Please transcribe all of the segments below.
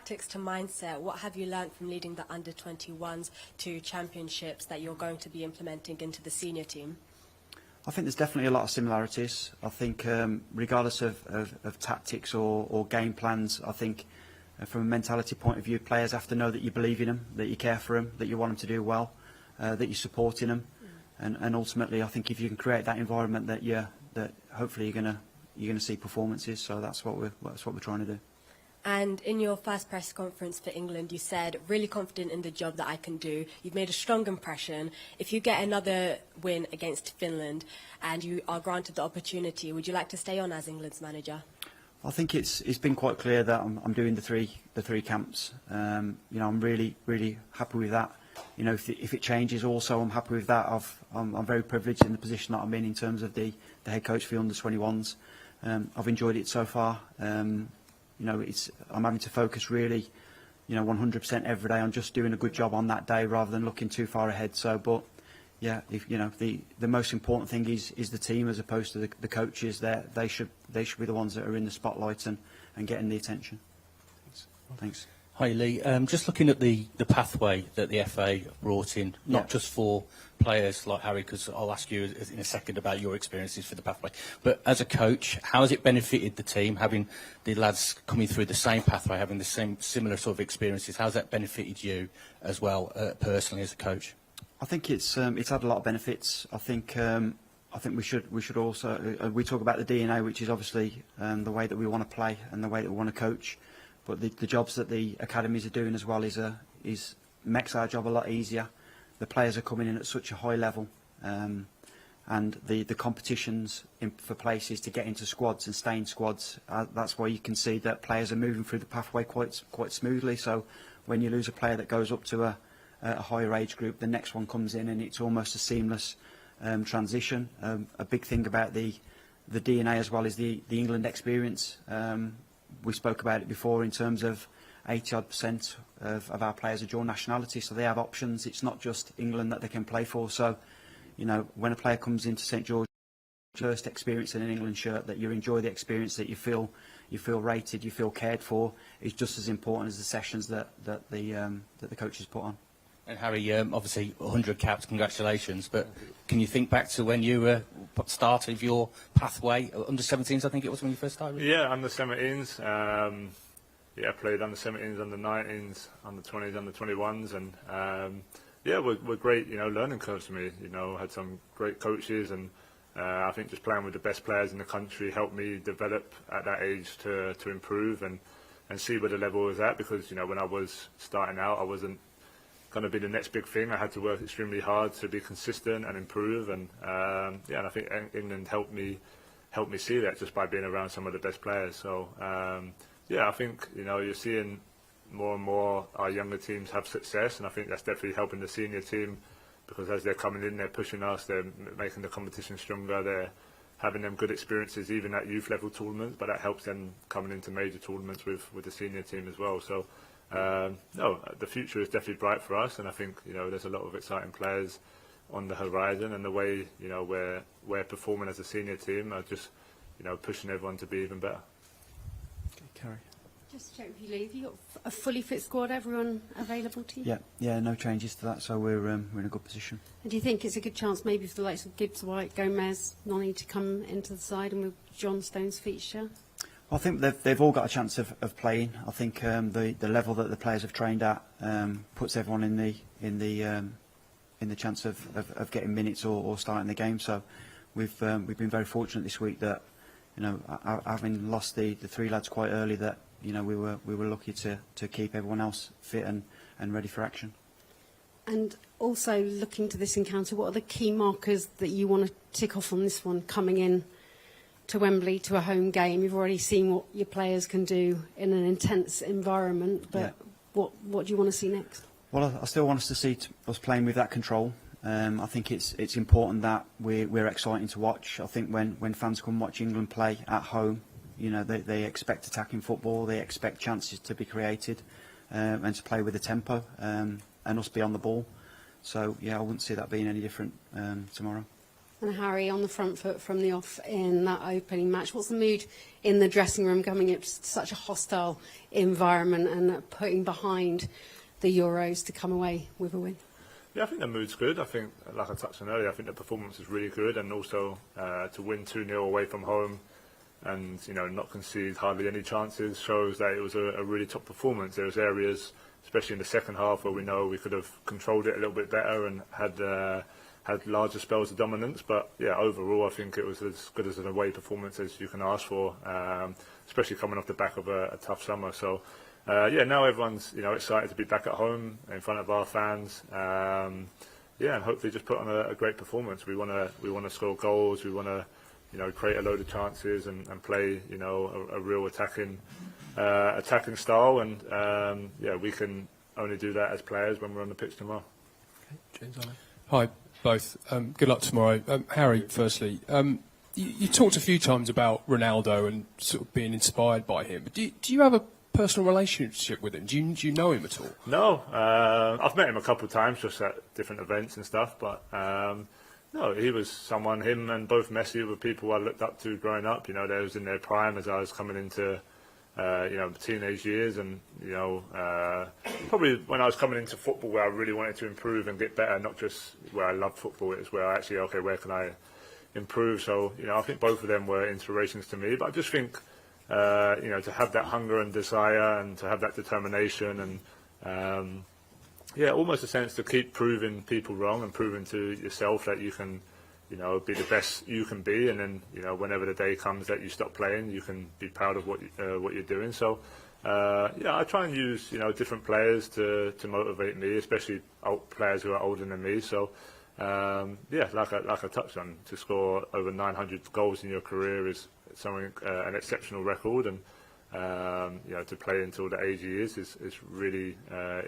tactics to mindset, what have you learned from leading the under-21s to championships that you're going to be implementing into the senior team? I think there's definitely a lot of similarities. I think regardless of tactics or game plans, I think from a mentality point of view, players have to know that you believe in them, that you care for them, that you want them to do well, that you're supporting them, and ultimately, I think if you can create that environment, that hopefully you're gonna see performances. So that's what we're trying to do. And in your first press conference for England, you said, really confident in the job that I can do. You've made a strong impression. If you get another win against Finland and you are granted the opportunity, would you like to stay on as England's manager? I think it's been quite clear that I'm doing the three camps. I'm really happy with that. If it changes, also I'm happy with that. I'm very privileged in the position that I'm in terms of the head coach for the under-21s. I've enjoyed it so far. I'm having to focus really, 100% every day on just doing a good job on that day rather than looking too far ahead. But yeah, the most important thing is the team as opposed to the coaches. They should be the ones that are in the spotlight and getting the attention. Thanks. Hi Lee, just looking at the pathway that the FA brought in, not just for players like Harry, because I'll ask you in a second about your experiences for the pathway, but as a coach, how has it benefited the team, having the lads coming through the same pathway, having the similar sort of experiences? How's that benefited you as well, personally as a coach? I think it's had a lot of benefits. I think we should also we talk about the DNA, which is obviously the way that we want to play and the way that we want to coach. But the jobs that the academies are doing as well is makes our job a lot easier. The players are coming in at such a high level, and the competitions for places to get into squads and stay in squads. That's why you can see that players are moving through the pathway quite smoothly. So when you lose a player that goes up to a higher age group, the next one comes in, and it's almost a seamless transition. A big thing about the DNA as well is the England experience. We spoke about it before in terms of 80% of our players are dual nationality, so they have options. It's not just England that they can play for. So, when a player comes into St George, first experience in an England shirt, that you enjoy the experience, that you feel rated, you feel cared for, is just as important as the sessions that the coaches put on. And Harry, obviously 100 caps, congratulations. But can you think back to when you started your pathway, under-17s, I think it was when you first started? Yeah, under-17s. I played under-17s, under-19s, under-20s, under-21s, and we're great. Learning curves for me. Had some great coaches, and I think just playing with the best players in the country helped me develop at that age to improve and see where the level was at. Because when I was starting out, I wasn't going to be the next big thing. I had to work extremely hard to be consistent and improve, and and I think England helped me see that just by being around some of the best players. So I think you're seeing more and more our younger teams have success, and I think that's definitely helping the senior team, because as they're coming in, they're pushing us, they're making the competition stronger, they're having them good experiences even at youth level tournaments, but that helps them coming into major tournaments with the senior team as well. So the future is definitely bright for us, and I think there's a lot of exciting players on the horizon, and the way we're performing as a senior team are just pushing everyone to be even better. Okay, Carrie. Just to check with you, Lee, have you got a fully fit squad, everyone available to you? Yeah, no changes to that, so we're in a good position. And do you think it's a good chance maybe for the likes of Gibbs, White, Gomez, Noni to come into the side and with John Stone's feature? I think they've all got a chance of playing. I think the level that the players have trained at puts everyone in the chance of getting minutes or starting the game. So we've been very fortunate this week that having lost the three lads quite early, that we were lucky to keep everyone else fit and ready for action. And also looking to this encounter, what are the key markers that you want to tick off on this one coming in to Wembley, to a home game? You've already seen what your players can do in an intense environment, but what do you want to see next? Well, I still want us to see us playing with that control. I think it's important that we're exciting to watch. I think when fans come watch England play at home, they expect attacking football, they expect chances to be created, and to play with the tempo, and us be on the ball. So I wouldn't see that being any different tomorrow. And Harry, on the front foot from the off in that opening match, what's the mood in the dressing room coming into such a hostile environment and putting behind the Euros to come away with a win? Yeah, I think the mood's good. I think, like I touched on earlier, I think the performance is really good, and also to win 2-0 away from home and not concede hardly any chances shows that it was a really top performance. There was areas, especially in the second half, where we know we could have controlled it a little bit better and had larger spells of dominance, but yeah, overall I think it was as good as an away performance as you can ask for, especially coming off the back of a tough summer. So yeah, now everyone's excited to be back at home in front of our fans. Yeah, and hopefully just put on a great performance. We want to score goals. We want to create a load of chances and play a real attacking style. And yeah, we can only do that as players when we're on the pitch tomorrow. Okay, James, hi. Both. Good luck tomorrow. Harry, firstly, you talked a few times about Ronaldo and sort of being inspired by him. But do you have a personal relationship with him? Do you know him at all? No, I've met him a couple of times just at different events and stuff. But no, he was someone. Him and both Messi were people I looked up to growing up. They was in their prime as I was coming into teenage years, and probably when I was coming into football where I really wanted to improve and get better, not just where I loved football, it's where I actually, where can I improve? So I think both of them were inspirations to me, but I just think to have that hunger and desire and to have that determination and almost a sense to keep proving people wrong and proving to yourself that you can be the best you can be, and then whenever the day comes that you stop playing, you can be proud of what you're doing. So I try and use different players to motivate me, especially players who are older than me. So like I touched on, to score over 900 goals in your career is something an exceptional record, and to play until the age he is really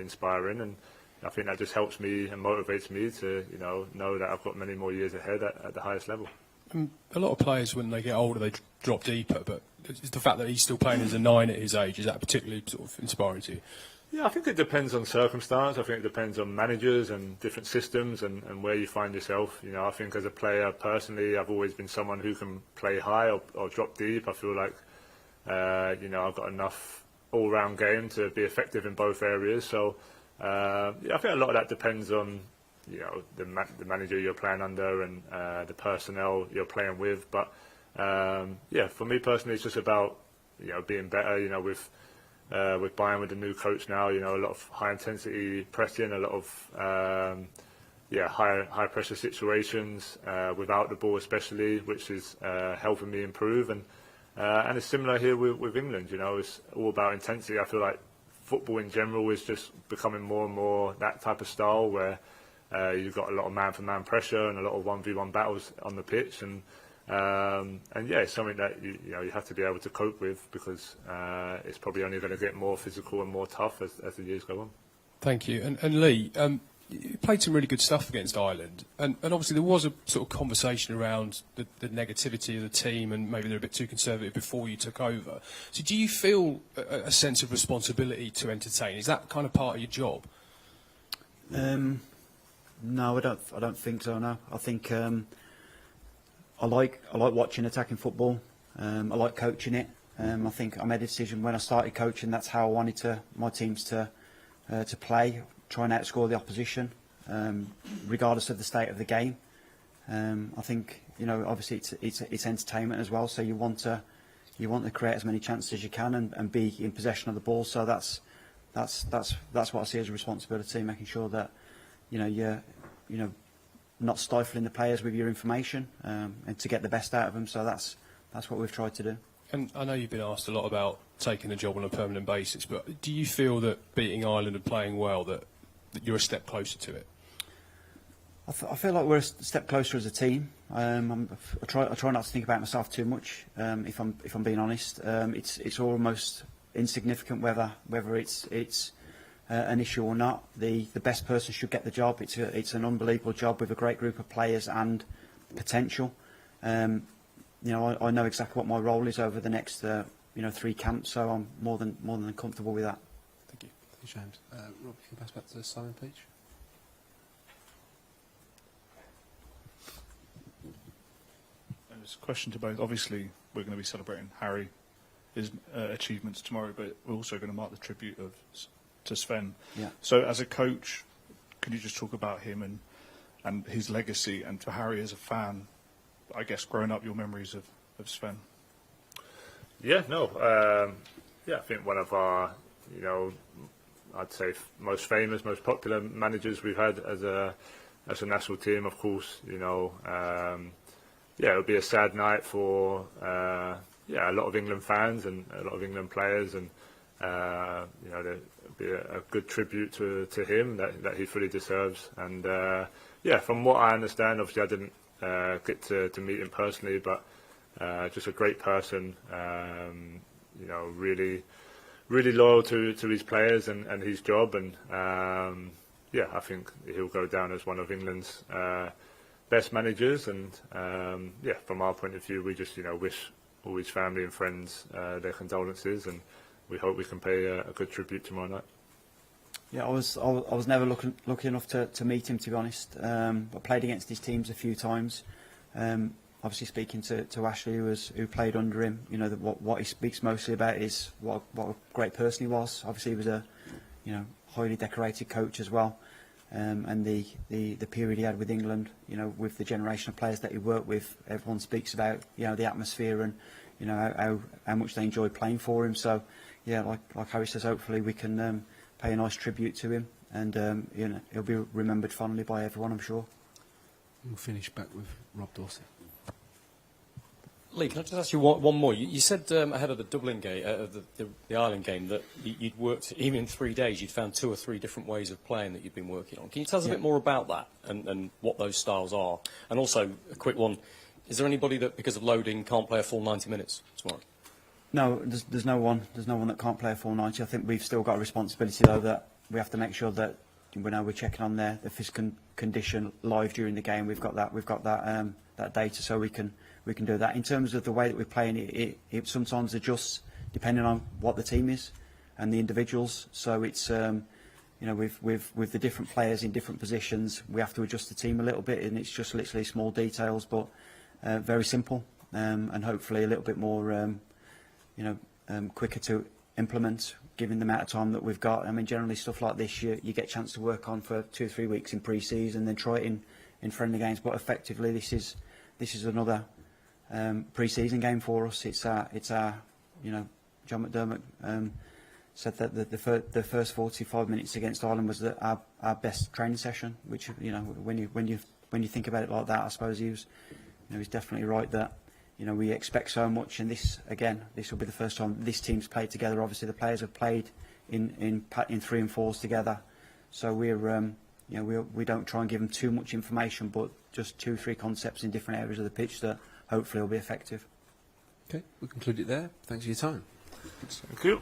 inspiring. And I think that just helps me and motivates me to know that I've got many more years ahead at the highest level. A lot of players, when they get older, they drop deeper, but it's the fact that he's still playing as a 9 at his age, is that particularly sort of inspiring to you? Yeah, I think it depends on circumstance. I think it depends on managers and different systems and where you find yourself. I think as a player, personally, I've always been someone who can play high or drop deep. I feel like I've got enough all-round game to be effective in both areas. So I think a lot of that depends on the manager you're playing under and the personnel you're playing with. But for me personally, it's just about being better. With Bayern, with the new coach now, a lot of high intensity pressing, a lot of high pressure situations without the ball, especially, which is helping me improve. And it's similar here with England. It's all about intensity. I feel like football in general is just becoming more and more that type of style where you've got a lot of man-for-man pressure and a lot of 1v1 battles on the pitch, and it's something that you have to be able to cope with, because it's probably only going to get more physical and more tough as the years go on. Thank you. And Lee, you played some really good stuff against Ireland, and obviously there was a sort of conversation around the negativity of the team, and maybe they're a bit too conservative before you took over. So do you feel a sense of responsibility to entertain? Is that kind of part of your job? No, I don't think so. No, I think I like watching attacking football. I like coaching it. I think I made a decision when I started coaching. That's how I wanted my teams to play, try and outscore the opposition, regardless of the state of the game. I think obviously it's entertainment as well. So you want to create as many chances as you can and be in possession of the ball. So that's what I see as a responsibility, making sure that you're not stifling the players with your information, and to get the best out of them. So that's what we've tried to do. And I know you've been asked a lot about taking the job on a permanent basis, but do you feel that beating Ireland and playing well, that you're a step closer to it? I feel like we're a step closer as a team. I try not to think about myself too much. If I'm being honest, it's almost insignificant whether it's an issue or not. The best person should get the job. It's an unbelievable job with a great group of players and potential. I know exactly what my role is over the next 3 camps, so I'm more than comfortable with that. Thank you. Thank you, James. Rob, can you pass back to Simon, please? It's a question to both. Obviously, we're going to be celebrating Harry's achievements tomorrow, but we're also going to mark the tribute to Sven. Yeah. So, as a coach, can you just talk about him and his legacy, and for Harry as a fan, I guess growing up, your memories of Sven? Yeah, no. I think one of our, I'd say most famous, most popular managers we've had as a national team. Of course, it would be a sad night for a lot of England fans and a lot of England players, and there'd be a good tribute to him that he fully deserves. And from what I understand, obviously I didn't get to meet him personally, but just a great person. Really loyal to his players and his job, and I think he'll go down as one of England's best managers. And from our point of view, we just wish all his family and friends their condolences, and we hope we can pay a good tribute tomorrow night. Yeah, I was never lucky enough to meet him, to be honest. I played against his teams a few times. Obviously, speaking to Ashley, who played under him, what he speaks mostly about is what a great person he was. Obviously, he was a highly decorated coach as well, and the period he had with England, with the generation of players that he worked with, everyone speaks about the atmosphere and how much they enjoyed playing for him. So yeah, like Harry says, hopefully we can pay a nice tribute to him, and he'll be remembered fondly by everyone, I'm sure. We'll finish back with Rob Dorsey. Lee, can I just ask you one more? You said ahead of the Dublin game, the Ireland game, that you'd worked, even in 3 days, you'd found 2 or 3 different ways of playing that you'd been working on. Can you tell us a bit more about that and what those styles are? And also, a quick one, is there anybody that, because of loading, can't play a full 90 minutes tomorrow? No, there's no one that can't play a full 90. I think we've still got a responsibility, though, that we have to make sure that we're checking on their physical condition live during the game. We've got that data, so we can do that. In terms of the way that we're playing, it sometimes adjusts depending on what the team is and the individuals. So it's with the different players in different positions, we have to adjust the team a little bit, and it's just literally small details, but very simple, and hopefully a little bit more quicker to implement, given the amount of time that we've got. I mean, generally stuff like this you get a chance to work on for 2 or 3 weeks in pre-season, then try it in friendly games. But effectively, this is another pre-season game for us. It's our John McDermott said that the first 45 minutes against Ireland was our best training session. Which when you think about it like that, I suppose he's definitely right that we expect so much. And this will be the first time this team's played together. Obviously, the players have played in 3 and 4s together, so we don't try and give them too much information, but just 2 or 3 concepts in different areas of the pitch that hopefully will be effective. Okay, we'll conclude it there. Thanks for your time. Thank you.